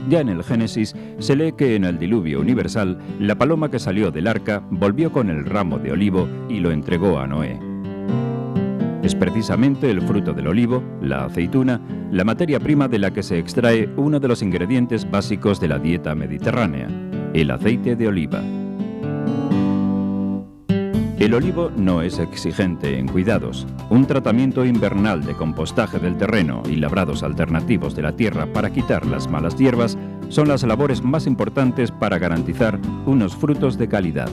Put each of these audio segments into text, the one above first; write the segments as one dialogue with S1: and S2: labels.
S1: Ya en el Génesis se lee que en el diluvio universal, la paloma que salió del arca volvió con el ramo de olivo y lo entregó a Noé. Es precisamente el fruto del olivo, la aceituna, la materia prima de la que se extrae uno de los ingredientes básicos de la dieta mediterránea, el aceite de oliva. El olivo no es exigente en cuidados. Un tratamiento invernal de compostaje del terreno y labrados alternativos de la tierra para quitar las malas hierbas son las labores más importantes para garantizar unos frutos de calidad.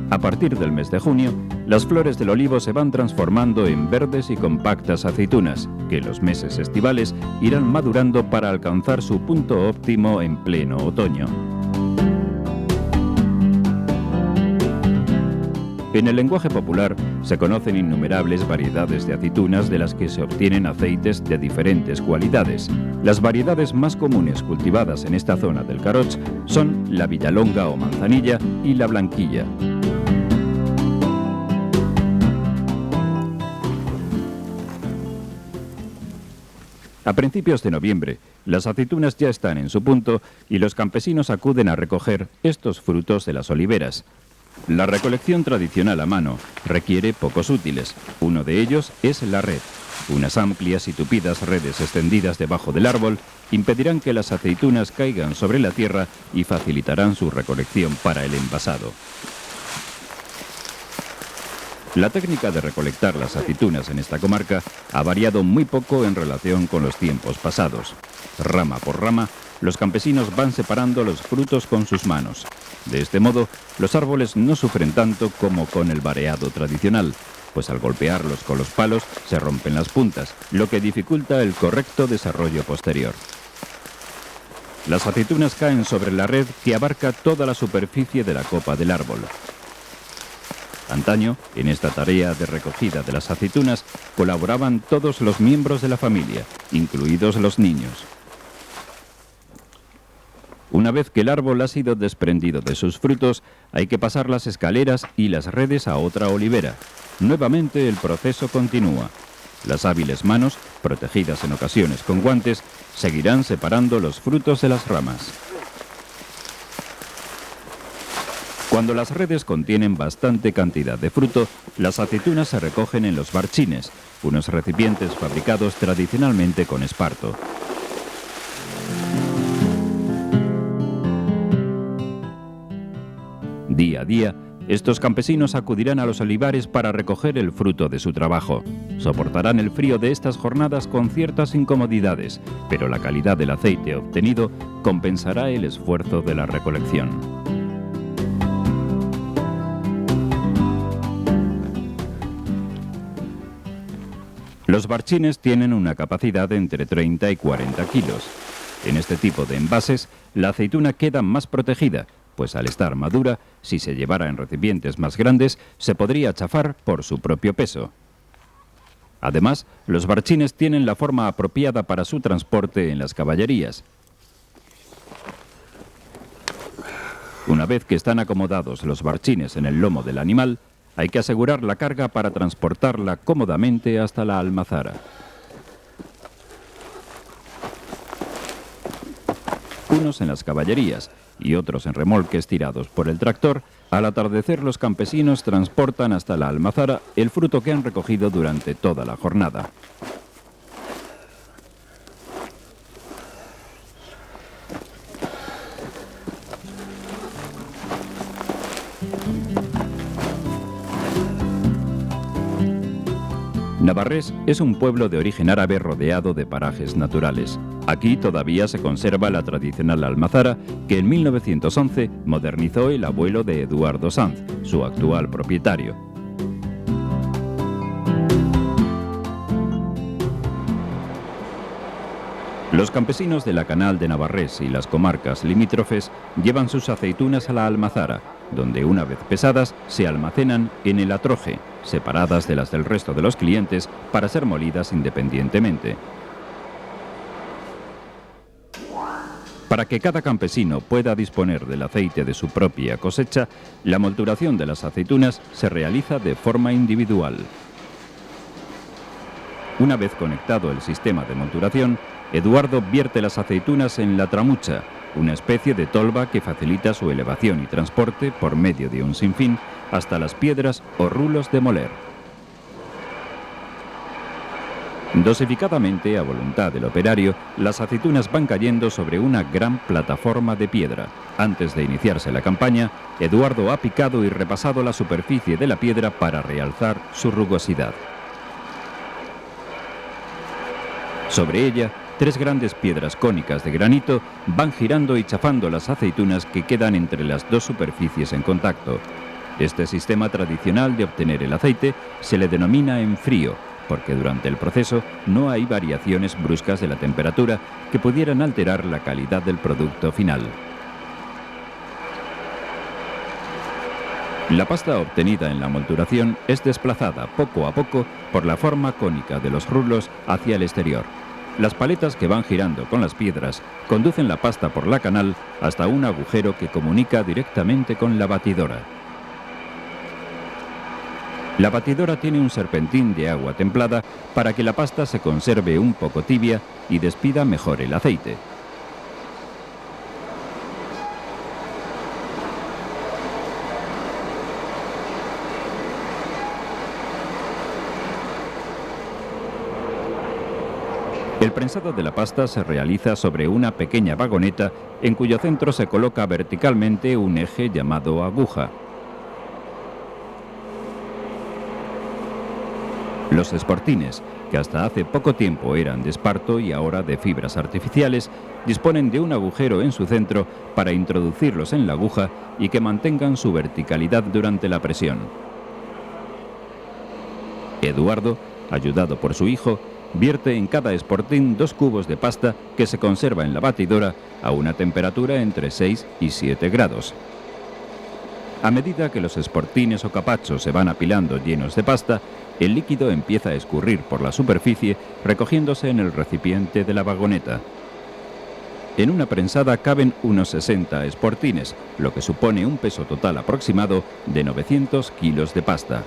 S1: A partir del mes de junio, las flores del olivo se van transformando en verdes y compactas aceitunas, que en los meses estivales irán madurando para alcanzar su punto óptimo en pleno otoño. En el lenguaje popular se conocen innumerables variedades de aceitunas de las que se obtienen aceites de diferentes cualidades. Las variedades más comunes cultivadas en esta zona del Carroig son la Villalonga o manzanilla y la blanquilla. A principios de noviembre, las aceitunas ya están en su punto y los campesinos acuden a recoger estos frutos de las oliveras. La recolección tradicional a mano requiere pocos útiles. Uno de ellos es la red. Unas amplias y tupidas redes extendidas debajo del árbol impedirán que las aceitunas caigan sobre la tierra y facilitarán su recolección para el envasado. La técnica de recolectar las aceitunas en esta comarca ha variado muy poco en relación con los tiempos pasados. Rama por rama, los campesinos van separando los frutos con sus manos. De este modo, los árboles no sufren tanto como con el vareado tradicional, pues al golpearlos con los palos se rompen las puntas, lo que dificulta el correcto desarrollo posterior. Las aceitunas caen sobre la red que abarca toda la superficie de la copa del árbol. Antaño, en esta tarea de recogida de las aceitunas, colaboraban todos los miembros de la familia, incluidos los niños. Una vez que el árbol ha sido desprendido de sus frutos, hay que pasar las escaleras y las redes a otra olivera. Nuevamente el proceso continúa. Las hábiles manos, protegidas en ocasiones con guantes, seguirán separando los frutos de las ramas. Cuando las redes contienen bastante cantidad de fruto, las aceitunas se recogen en los barchines, unos recipientes fabricados tradicionalmente con esparto. Día a día, estos campesinos acudirán a los olivares para recoger el fruto de su trabajo. Soportarán el frío de estas jornadas con ciertas incomodidades, pero la calidad del aceite obtenido compensará el esfuerzo de la recolección. Los barchines tienen una capacidad de entre 30 y 40 kilos. En este tipo de envases, la aceituna queda más protegida, pues al estar madura, si se llevara en recipientes más grandes, se podría chafar por su propio peso. Además, los barchines tienen la forma apropiada para su transporte en las caballerías. Una vez que están acomodados los barchines en el lomo del animal, hay que asegurar la carga para transportarla cómodamente hasta la almazara. Unos en las caballerías y otros en remolques tirados por el tractor, al atardecer los campesinos transportan hasta la almazara el fruto que han recogido durante toda la jornada. Navarrés es un pueblo de origen árabe rodeado de parajes naturales. Aquí todavía se conserva la tradicional almazara que en 1911 modernizó el abuelo de Eduardo Sanz, su actual propietario. Los campesinos de la Canal de Navarrés y las comarcas limítrofes llevan sus aceitunas a la almazara, donde una vez pesadas se almacenan en el atroje, separadas de las del resto de los clientes para ser molidas independientemente. Para que cada campesino pueda disponer del aceite de su propia cosecha, la molturación de las aceitunas se realiza de forma individual. Una vez conectado el sistema de monturación, Eduardo vierte las aceitunas en la tramucha, una especie de tolva que facilita su elevación y transporte por medio de un sinfín hasta las piedras o rulos de moler. Dosificadamente, a voluntad del operario, las aceitunas van cayendo sobre una gran plataforma de piedra. Antes de iniciarse la campaña, Eduardo ha picado y repasado la superficie de la piedra para realzar su rugosidad. Sobre ella, 3 grandes piedras cónicas de granito van girando y chafando las aceitunas que quedan entre las 2 superficies en contacto. Este sistema tradicional de obtener el aceite se le denomina enfrío, porque durante el proceso no hay variaciones bruscas de la temperatura que pudieran alterar la calidad del producto final. La pasta obtenida en la monturación es desplazada poco a poco por la forma cónica de los rulos hacia el exterior. Las paletas que van girando con las piedras conducen la pasta por la canal hasta un agujero que comunica directamente con la batidora. La batidora tiene un serpentín de agua templada para que la pasta se conserve un poco tibia y despida mejor el aceite. El prensado de la pasta se realiza sobre una pequeña vagoneta en cuyo centro se coloca verticalmente un eje llamado aguja. Los esportines, que hasta hace poco tiempo eran de esparto y ahora de fibras artificiales, disponen de un agujero en su centro para introducirlos en la aguja y que mantengan su verticalidad durante la presión. Eduardo, ayudado por su hijo, vierte en cada esportín 2 cubos de pasta que se conserva en la batidora a una temperatura entre 6 y 7 grados. A medida que los esportines o capachos se van apilando llenos de pasta, el líquido empieza a escurrir por la superficie, recogiéndose en el recipiente de la vagoneta. En una prensada caben unos 60 esportines, lo que supone un peso total aproximado de 900 kilos de pasta.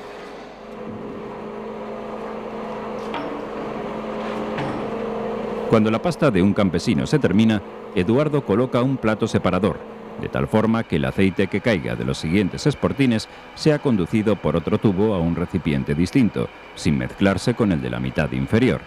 S1: Cuando la pasta de un campesino se termina, Eduardo coloca un plato separador, de tal forma que el aceite que caiga de los siguientes esportines sea conducido por otro tubo a un recipiente distinto, sin mezclarse con el de la mitad inferior.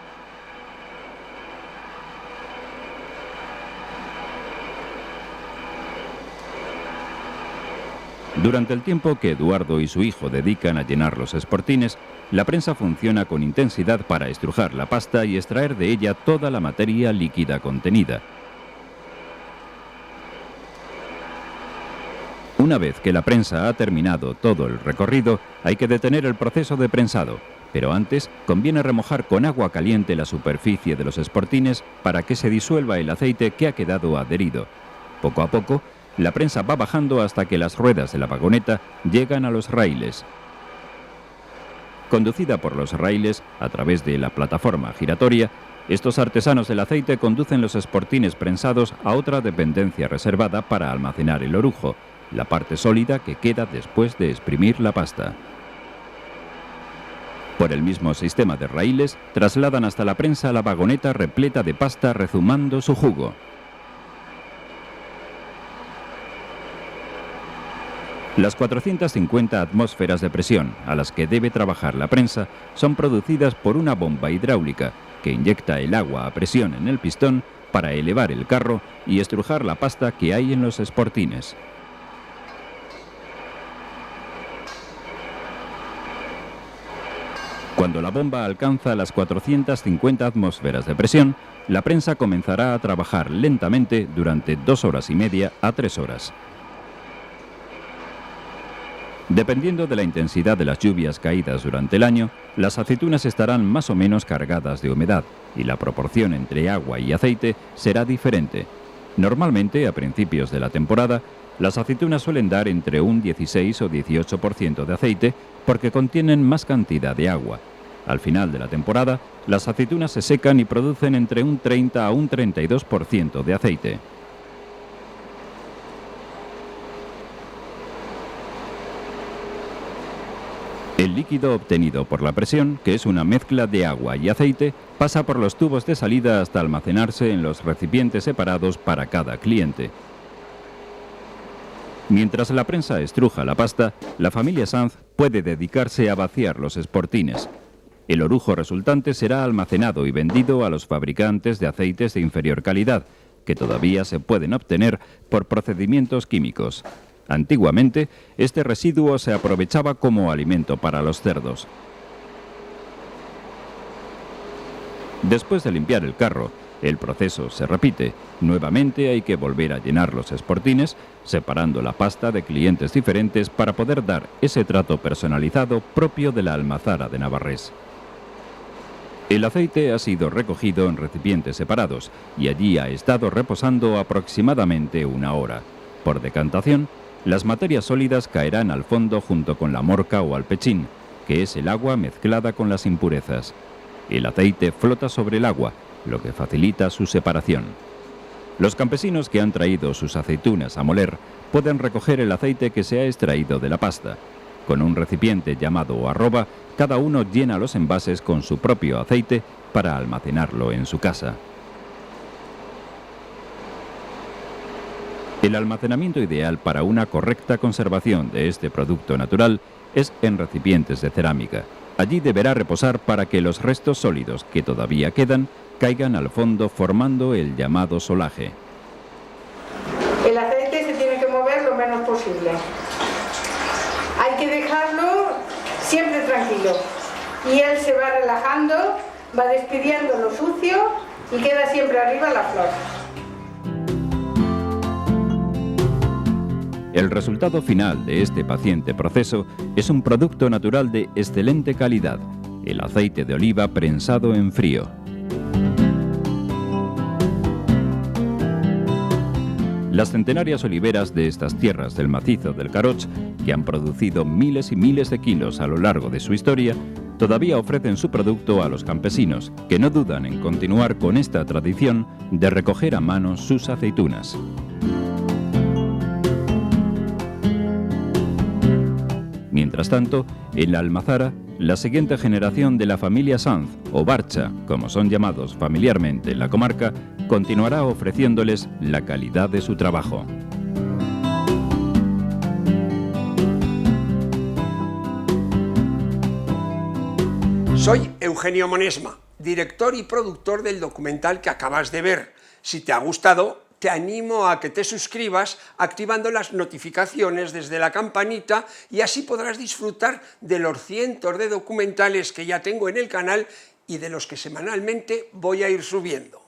S1: Durante el tiempo que Eduardo y su hijo dedican a llenar los esportines, la prensa funciona con intensidad para estrujar la pasta y extraer de ella toda la materia líquida contenida. Una vez que la prensa ha terminado todo el recorrido, hay que detener el proceso de prensado, pero antes conviene remojar con agua caliente la superficie de los esportines para que se disuelva el aceite que ha quedado adherido. Poco a poco, la prensa va bajando hasta que las ruedas de la vagoneta llegan a los raíles. Conducida por los raíles a través de la plataforma giratoria, estos artesanos del aceite conducen los esportines prensados a otra dependencia reservada para almacenar el orujo, la parte sólida que queda después de exprimir la pasta. Por el mismo sistema de raíles, trasladan hasta la prensa la vagoneta repleta de pasta rezumando su jugo. Las 450 atmósferas de presión a las que debe trabajar la prensa son producidas por una bomba hidráulica que inyecta el agua a presión en el pistón para elevar el carro y estrujar la pasta que hay en los esportines. Cuando la bomba alcanza las 450 atmósferas de presión, la prensa comenzará a trabajar lentamente durante 2 horas y media a 3 horas. Dependiendo de la intensidad de las lluvias caídas durante el año, las aceitunas estarán más o menos cargadas de humedad y la proporción entre agua y aceite será diferente. Normalmente, a principios de la temporada, las aceitunas suelen dar entre un 16 o 18% de aceite porque contienen más cantidad de agua. Al final de la temporada, las aceitunas se secan y producen entre un 30 a un 32% de aceite. El líquido obtenido por la presión, que es una mezcla de agua y aceite, pasa por los tubos de salida hasta almacenarse en los recipientes separados para cada cliente. Mientras la prensa estruja la pasta, la familia Sanz puede dedicarse a vaciar los esportines. El orujo resultante será almacenado y vendido a los fabricantes de aceites de inferior calidad, que todavía se pueden obtener por procedimientos químicos. Antiguamente, este residuo se aprovechaba como alimento para los cerdos. Después de limpiar el carro, el proceso se repite. Nuevamente hay que volver a llenar los esportines, separando la pasta de clientes diferentes para poder dar ese trato personalizado propio de la almazara de Navarrés. El aceite ha sido recogido en recipientes separados y allí ha estado reposando aproximadamente 1 hora. Por decantación, las materias sólidas caerán al fondo junto con la morca o alpechín, que es el agua mezclada con las impurezas. El aceite flota sobre el agua, lo que facilita su separación. Los campesinos que han traído sus aceitunas a moler pueden recoger el aceite que se ha extraído de la pasta. Con un recipiente llamado arroba, cada uno llena los envases con su propio aceite para almacenarlo en su casa. El almacenamiento ideal para una correcta conservación de este producto natural es en recipientes de cerámica. Allí deberá reposar para que los restos sólidos que todavía quedan caigan al fondo formando el llamado solaje.
S2: El aceite se tiene que mover lo menos posible. Hay que dejarlo siempre tranquilo y él se va relajando, va despidiendo lo sucio y queda siempre arriba la flor.
S1: El resultado final de este paciente proceso es un producto natural de excelente calidad, el aceite de oliva prensado en frío. Las centenarias oliveras de estas tierras del macizo del Caroch, que han producido miles y miles de kilos a lo largo de su historia, todavía ofrecen su producto a los campesinos, que no dudan en continuar con esta tradición de recoger a mano sus aceitunas. Mientras tanto, en la almazara, la siguiente generación de la familia Sanz, o Barcha, como son llamados familiarmente en la comarca, continuará ofreciéndoles la calidad de su trabajo.
S3: Soy Eugenio Monesma, director y productor del documental que acabas de ver. Si te ha gustado, te animo a que te suscribas activando las notificaciones desde la campanita y así podrás disfrutar de los cientos de documentales que ya tengo en el canal y de los que semanalmente voy a ir subiendo.